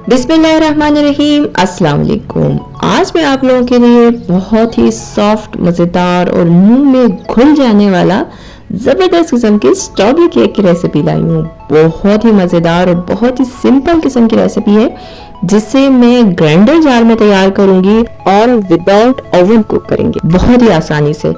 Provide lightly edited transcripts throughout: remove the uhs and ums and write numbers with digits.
बिस्मिल्लाहिर्रहमानिर्रहीम, अस्सलाम वालेकुम। आज मैं आप लोगों के लिए बहुत ही सॉफ्ट, मज़ेदार और मुंह में घुल जाने वाला ज़बरदस्त किस्म की स्ट्रॉबेरी केक की रेसिपी लाई हूँ। बहुत ही मज़ेदार और बहुत ही सिंपल किस्म की रेसिपी है जिसे मैं ग्राइंडर जार में तैयार करूंगी और विदाउट ओवन कुक करेंगे बहुत ही आसानी से।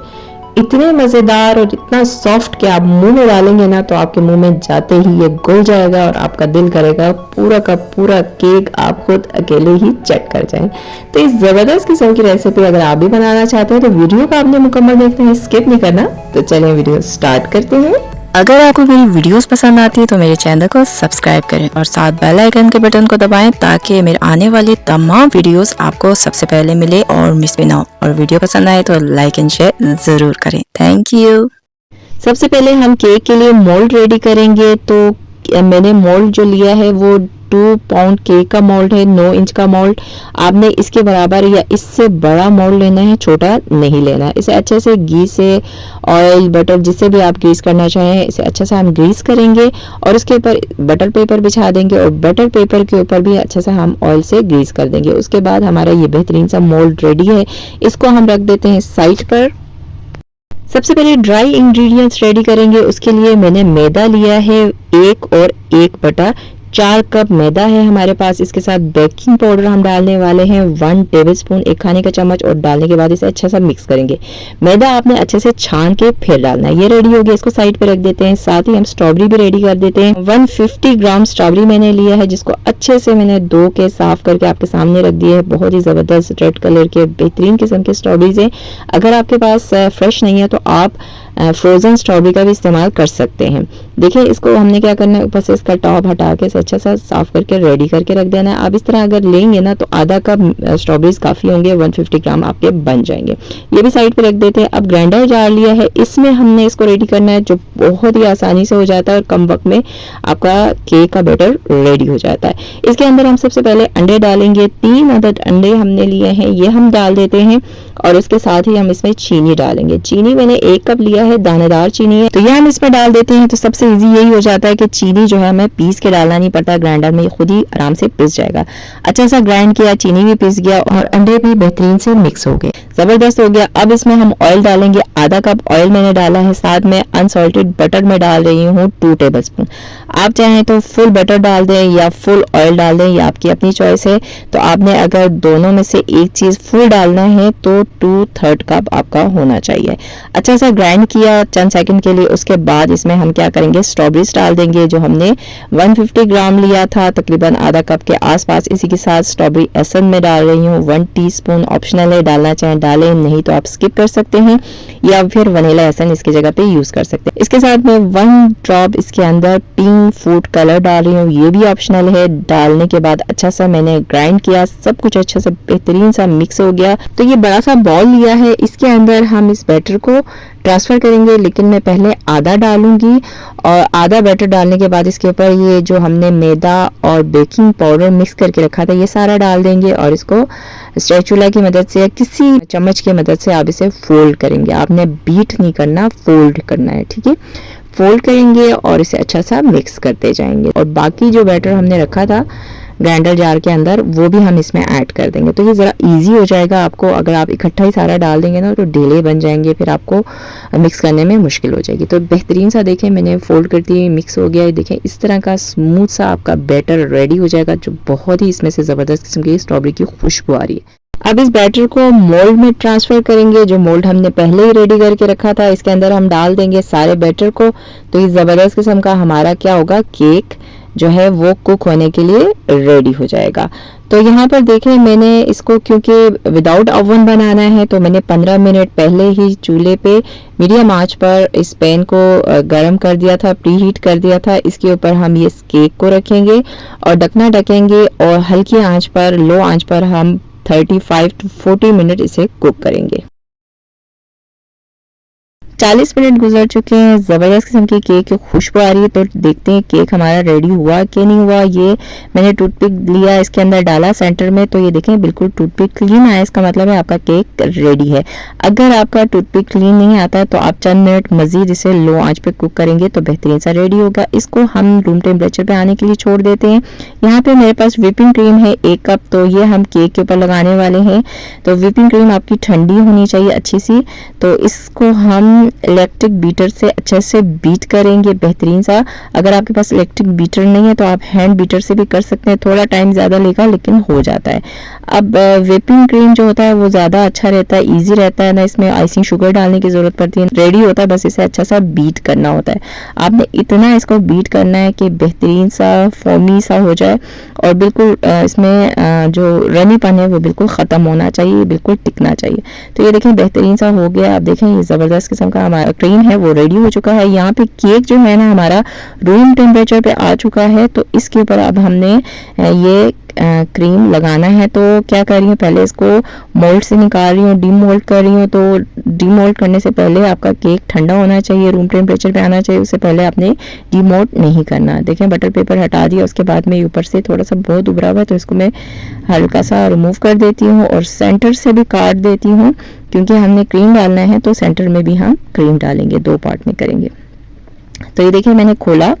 इतने मज़ेदार और इतना सॉफ्ट कि आप मुंह में डालेंगे ना तो आपके मुंह में जाते ही ये घुल जाएगा और आपका दिल करेगा पूरा का पूरा केक आप खुद अकेले ही चट कर जाएं। तो इस ज़बरदस्त किस्म की रेसिपी अगर आप भी बनाना चाहते हैं तो वीडियो को आपने मुकम्मल देखना है, स्किप नहीं करना। तो चलें वीडियो स्टार्ट करते हैं। अगर आपको मेरी वीडियोस पसंद आती है तो मेरे चैनल को सब्सक्राइब करें और साथ बेल आइकन के बटन को दबाएं ताकि मेरे आने वाले तमाम वीडियोस आपको सबसे पहले मिले और मिस भी ना हो। और वीडियो पसंद आए तो लाइक एंड शेयर जरूर करें। Thank you. सबसे पहले हम केक के लिए मोल्ड रेडी करेंगे। तो मैंने मोल्ड जो लिया है वो 2 पाउंड केक का मोल्ड है, 9 इंच का मोल्ड। आपने इसके बराबर या इससे बड़ा मोल्ड लेना है, छोटा नहीं लेना है। इसे अच्छे से घी से, ऑयल, बटर, जिससे भी आप ग्रीस करना चाहें इसे अच्छे से हम ग्रीस करेंगे और उसके ऊपर बटर पेपर बिछा देंगे और बटर पेपर के ऊपर भी अच्छे से हम ऑयल से ग्रीस कर देंगे। उसके बाद हमारा ये बेहतरीन सा मोल्ड रेडी है। इसको हम रख देते हैं साइड पर। सबसे पहले ड्राई इंग्रेडिएंट्स रेडी करेंगे। उसके लिए मैंने मैदा लिया है 1 और 1/4 कप मैदा है हमारे पास। इसके साथ बेकिंग पाउडर हम डालने वाले हैं 1 टेबलस्पून, 1 खाने का चम्मच, और डालने के बाद इसे अच्छा सा मिक्स करेंगे। मैदा आपने अच्छे से छान के फिर डालना है। ये रेडी हो गया, इसको साइड पे रख देते हैं। साथ ही हम स्ट्रॉबेरी भी रेडी कर देते हैं। 150 ग्राम स्ट्रॉबेरी मैंने लिया है जिसको अच्छे से मैंने धो के साफ करके आपके सामने रख दिया है। बहुत ही जबरदस्त रेड कलर के बेहतरीन किस्म के स्ट्रॉबेरीज हैं। अगर आपके पास फ्रेश नहीं है तो आप फ्रोजन स्ट्रॉबेरी का भी इस्तेमाल कर सकते हैं। देखिए इसको हमने क्या करना है, ऊपर से इसका टॉप हटा के अच्छा सा साफ करके रेडी करके रख देना है। आप इस तरह अगर लेंगे ना तो आधा कप स्ट्रॉबेरीज काफ़ी होंगे, 150 ग्राम आपके बन जाएंगे। ये भी साइड पे रख देते हैं। अब ग्राइंडर जार लिया है, इसमें हमने इसको रेडी करना है जो बहुत ही आसानी से हो जाता है और कम वक्त में आपका केक का बैटर रेडी हो जाता है। इसके अंदर हम सबसे पहले अंडे डालेंगे। 3 अदद अंडे हमने लिए हैं, ये हम डाल देते हैं और उसके साथ ही हम इसमें चीनी डालेंगे। चीनी मैंने 1 कप लिया है, दानेदार चीनी है, तो ये हम इसमें डाल देते हैं। तो सबसे इजी यही हो जाता है कि चीनी जो है हमें पीस के डालना नहीं पड़ता, ग्राइंडर में खुद ही आराम से पिस जाएगा। अच्छा सा ग्राइंड किया, चीनी भी पिस गया और अंडे भी बेहतरीन से मिक्स हो गए, जबरदस्त हो गया। अब इसमें हम ऑयल डालेंगे। आधा कप ऑयल मैंने डाला है, साथ में अनसॉल्टेड बटर में डाल रही हूँ 2 टेबलस्पून। आप चाहें तो फुल बटर डाल दें या फुल ऑयल डाल दें, ये आपकी अपनी चॉइस है। तो आपने अगर दोनों में से एक चीज़ फुल डालना है तो 2/3 कप आपका होना चाहिए। अच्छा सा ग्राइंड किया चंद सेकंड के लिए। उसके बाद इसमें हम क्या करेंगे, स्ट्रॉबेरीज डाल देंगे जो हमने 150 ग्राम लिया था, तकरीबन आधा कप के आसपास। इसी के साथ स्ट्रॉबेरी एसेंस में डाल रही हूँ 1 टीस्पून, ऑप्शनल है, डालना चाहें डालें, नहीं तो आप स्किप कर सकते हैं या फिर वनीला एसेंस इसकी जगह पे यूज कर सकते हैं। इसके साथ में 1 ड्रॉप इसके अंदर पिंक फूड कलर डाल रही हूँ, ये भी ऑप्शनल है। डालने के बाद अच्छा सा मैंने ग्राइंड किया, सब कुछ अच्छा सा बेहतरीन सा मिक्स हो गया। तो ये बड़ा सा बॉल लिया है, इसके अंदर हम इस बैटर को ट्रांसफ़र करेंगे, लेकिन मैं पहले आधा डालूंगी और आधा बैटर डालने के बाद इसके ऊपर ये जो हमने मैदा और बेकिंग पाउडर मिक्स करके रखा था ये सारा डाल देंगे और इसको स्पैचुला की मदद से या किसी चम्मच की मदद से आप इसे फोल्ड करेंगे। आपने बीट नहीं करना, फोल्ड करना है, ठीक है। फोल्ड करेंगे और इसे अच्छा सा मिक्स करते जाएंगे और बाकी जो बैटर हमने रखा था ग्राइंडर जार के अंदर वो भी हम इसमें ऐड कर देंगे। तो ये ज़रा इजी हो जाएगा आपको। अगर आप इकट्ठा ही सारा डाल देंगे ना तो ढीले बन जाएंगे, फिर आपको मिक्स करने में मुश्किल हो जाएगी। तो बेहतरीन सा देखें मैंने फोल्ड कर दिए, मिक्स हो गया। देखें इस तरह का स्मूथ सा आपका बैटर रेडी हो जाएगा जो बहुत ही इसमें से ज़बरदस्त किस्म की स्ट्रॉबेरी की खुशबू आ रही है। अब इस बैटर को मोल्ड में ट्रांसफ़र करेंगे। जो मोल्ड हमने पहले ही रेडी करके रखा था इसके अंदर हम डाल देंगे सारे बैटर को। तो ये ज़बरदस्त किस्म का हमारा क्या होगा, केक जो है वो कुक होने के लिए रेडी हो जाएगा। तो यहाँ पर देखें मैंने इसको क्योंकि विदाउट ओवन बनाना है तो मैंने 15 मिनट पहले ही चूल्हे पे मीडियम आंच पर इस पैन को गर्म कर दिया था, प्री हीट कर दिया था। इसके ऊपर हम ये केक को रखेंगे और ढकना ढकेंगे और हल्की आंच पर, लो आंच पर हम 35 to 40 मिनट इसे कुक करेंगे। 40 मिनट गुजर चुके हैं, ज़बरदस्त किस्म की केक की खुशबू आ रही है। तो देखते हैं केक हमारा रेडी हुआ कि नहीं हुआ। ये मैंने टूथपिक लिया, इसके अंदर डाला सेंटर में, तो ये देखें बिल्कुल टूथपिक क्लीन आया, इसका मतलब है आपका केक रेडी है। अगर आपका टूथपिक क्लीन नहीं आता है तो आप चंद मिनट मजीद इसे लो आंच पे कुक करेंगे तो बेहतरीन सा रेडी होगा। इसको हम रूम टेम्परेचर पे आने के लिए छोड़ देते हैं। यहाँ पे मेरे पास व्हिपिंग क्रीम है 1 कप, तो ये हम केक के ऊपर लगाने वाले हैं। तो व्हिपिंग क्रीम आपकी ठंडी होनी चाहिए अच्छी सी। तो इसको हम इलेक्ट्रिक बीटर से अच्छे से बीट करेंगे बेहतरीन सा। अगर आपके पास इलेक्ट्रिक बीटर नहीं है तो आप हैंड बीटर से भी कर सकते हैं, थोड़ा टाइम ज़्यादा लेगा लेकिन हो जाता है। अब व्हिपिंग क्रीम जो होता है वो ज़्यादा अच्छा रहता है, ईजी रहता है, ना इसमें आइसिंग शुगर डालने की ज़रूरत पड़ती है, रेडी होता है, बस इसे अच्छा सा बीट करना होता है। आपने इतना इसको बीट करना है कि बेहतरीन सा फोमी सा हो जाए और बिल्कुल इसमें जो रनीपन है वो बिल्कुल ख़त्म होना चाहिए, बिल्कुल टिकना चाहिए। तो ये देखें बेहतरीन सा हो गया। आप देखें ये ज़बरदस्त किस्म का हमारा क्रीम है वो रेडी हो चुका है। यहाँ पे केक जो है ना हमारा रूम टेम्परेचर पे आ चुका है। तो इसके ऊपर अब हमने ये क्रीम लगाना है। तो क्या कर रही हूँ, पहले इसको मोल्ड से निकाल रही हूँ, डीमोल्ड कर रही हूँ। तो डीमोल्ड करने से पहले आपका केक ठंडा होना चाहिए, रूम टेम्परेचर पे आना चाहिए, उससे पहले आपने डीमोल्ड नहीं करना। देखें बटर पेपर हटा दिया, उसके बाद में ऊपर से थोड़ा सा बहुत उभरा हुआ है तो इसको मैं हल्का सा रिमूव कर देती हूँ और सेंटर से भी काट देती हूँ, क्योंकि हमने क्रीम डालना है तो सेंटर में भी हम क्रीम डालेंगे, 2 पार्ट में करेंगे। तो ये देखिए मैंने खोला,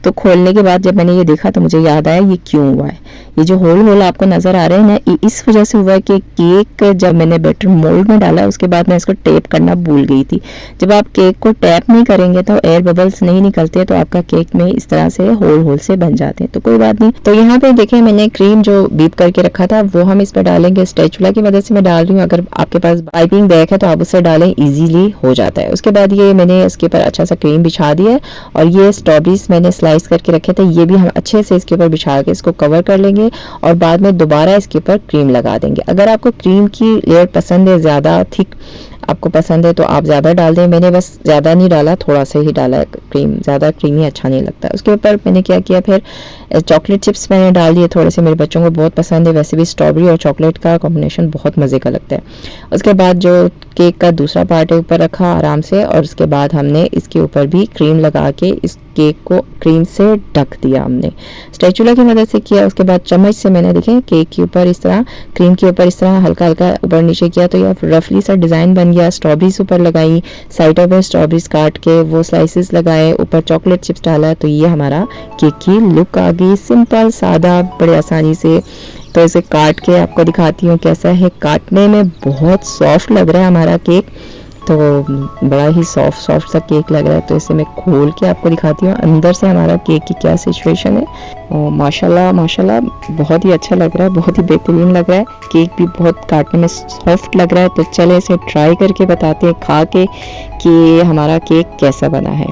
तो खोलने के बाद जब मैंने ये देखा तो मुझे याद आया ये क्यों हुआ है। ये जो होल होल आपको नज़र आ रहे हैं ना, ये इस वजह से हुआ है कि केक जब मैंने बैटर मोल्ड में डाला उसके बाद मैं इसको टेप करना भूल गई थी। जब आप केक को टैप नहीं करेंगे तो एयर बबल्स नहीं निकलते, तो आपका केक में इस तरह से होल होल से बन जाते हैं। तो कोई बात नहीं। तो यहाँ पे देखें मैंने क्रीम जो बीप करके रखा था वो हम इस पर डालेंगे। स्पैचुला की मदद से मैं डाल रही हूँ, अगर आपके पास पाइपिंग बैग है तो आप उससे डालें, ईजीली हो जाता है। उसके बाद ये मैंने इसके ऊपर अच्छा सा क्रीम बिछा दिया है और ये स्ट्रॉबेरीज मैंने स्लाइस करके रखे थे, ये भी हम अच्छे से इसके ऊपर बिछा के इसको कवर कर लेंगे और बाद में दोबारा इसके ऊपर क्रीम लगा देंगे। अगर आपको क्रीम की लेयर पसंद है, ज़्यादा थिक आपको पसंद है तो आप ज़्यादा डाल दें। मैंने बस ज़्यादा नहीं डाला, थोड़ा सा ही डाला क्रीम, ज़्यादा क्रीमी अच्छा नहीं लगता। उसके ऊपर मैंने क्या किया, फिर चॉकलेट चिप्स मैंने डाल दिए थोड़े से, मेरे बच्चों को बहुत पसंद है। वैसे भी स्ट्रॉबेरी और चॉकलेट का कॉम्बिनेशन बहुत मज़े का लगता है। उसके बाद जो केक का दूसरा पार्ट है ऊपर रखा आराम से, और उसके बाद हमने इसके ऊपर भी क्रीम लगा के इस केक को क्रीम से ढक दिया हमने, स्पैचुला की मदद से किया। उसके बाद चम्मच से मैंने देखें केक के ऊपर इस तरह, क्रीम के ऊपर इस तरह हल्का हल्का ऊपर नीचे किया, तो यह रफली सा डिज़ाइन बन गया। स्ट्रॉबेरीज ऊपर लगाई, साइडों पर स्ट्रॉबेरीज काट के वो स्लाइसेस लगाए, ऊपर चॉकलेट चिप्स डाला, तो ये हमारा केक की लुक आ गई, सिंपल सादा, बड़े आसानी से। तो इसे काट के आपको दिखाती हूँ कैसा है। काटने में बहुत सॉफ्ट लग रहा है हमारा केक, तो बड़ा ही सॉफ्ट सा केक लग रहा है। तो इसे मैं खोल के आपको दिखाती हूँ अंदर से हमारा केक की क्या सिचुएशन है। और माशाल्लाह माशाल्लाह बहुत ही अच्छा लग रहा है, बहुत ही बेहतरीन लग रहा है। केक भी बहुत काटने में सॉफ्ट लग रहा है। तो चले इसे ट्राई करके बताते हैं खा के कि हमारा केक कैसा बना है।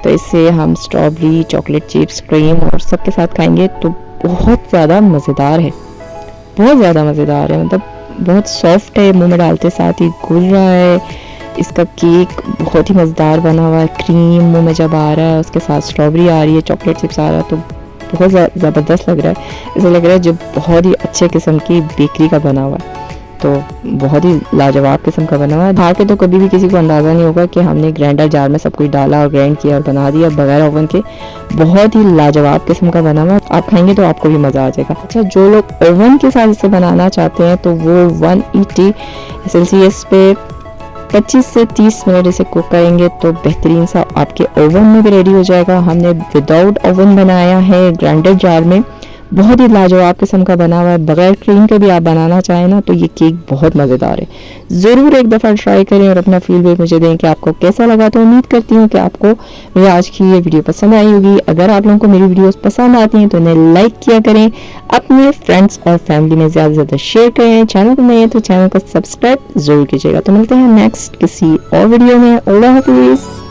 तो इसे हम स्ट्रॉबेरी, चॉकलेट चिप्स, क्रीम और सब के साथ खाएंगे तो बहुत ज़्यादा मज़ेदार है, बहुत ज़्यादा मज़ेदार है। मतलब बहुत सॉफ्ट है, मुंह में डालते साथ ही घुल रहा है। इसका केक बहुत ही मज़ेदार बना हुआ है। क्रीम मुंह में जब आ रहा है, उसके साथ स्ट्रॉबेरी आ रही है, चॉकलेट चिप्स आ रहा है, तो बहुत ज़बरदस्त लग रहा है। ऐसा लग रहा है जो बहुत ही अच्छे किस्म की बेकरी का बना हुआ है, तो बहुत ही लाजवाब किस्म का बना हुआ है। खा के तो कभी भी किसी को अंदाज़ा नहीं होगा कि हमने ग्राइंडर जार में सब कुछ डाला और ग्राइंड किया और बना दिया बगैर ओवन के। बहुत ही लाजवाब किस्म का बना हुआ है, आप खाएंगे तो आपको भी मज़ा आ जाएगा। अच्छा, जो लोग ओवन के साथ इसे बनाना चाहते हैं तो वो 180 सेल्सियस पे 25 से 30 मिनट इसे कुक करेंगे तो बेहतरीन सा आपके ओवन में भी रेडी हो जाएगा। हमने विदाउट ओवन बनाया है ग्राइंडर जार में, बहुत ही लाजवाब किस्म का बना हुआ है। बगैर क्रीम के भी आप बनाना चाहें ना तो ये केक बहुत मज़ेदार है। ज़रूर एक दफ़ा ट्राई करें और अपना फीडबैक मुझे दें कि आपको कैसा लगा। तो उम्मीद करती हूँ कि आपको मेरी आज की ये वीडियो पसंद आई होगी। अगर आप लोगों को मेरी वीडियोस पसंद आती हैं तो इन्हें लाइक किया करें, अपने फ्रेंड्स और फैमिली में ज़्यादा से ज़्यादा शेयर करें। चैनल को नए हैं तो चैनल को सब्सक्राइब ज़रूर कीजिएगा। तो मिलते हैं नेक्स्ट किसी और वीडियो में। अल्लाह हाफिज़।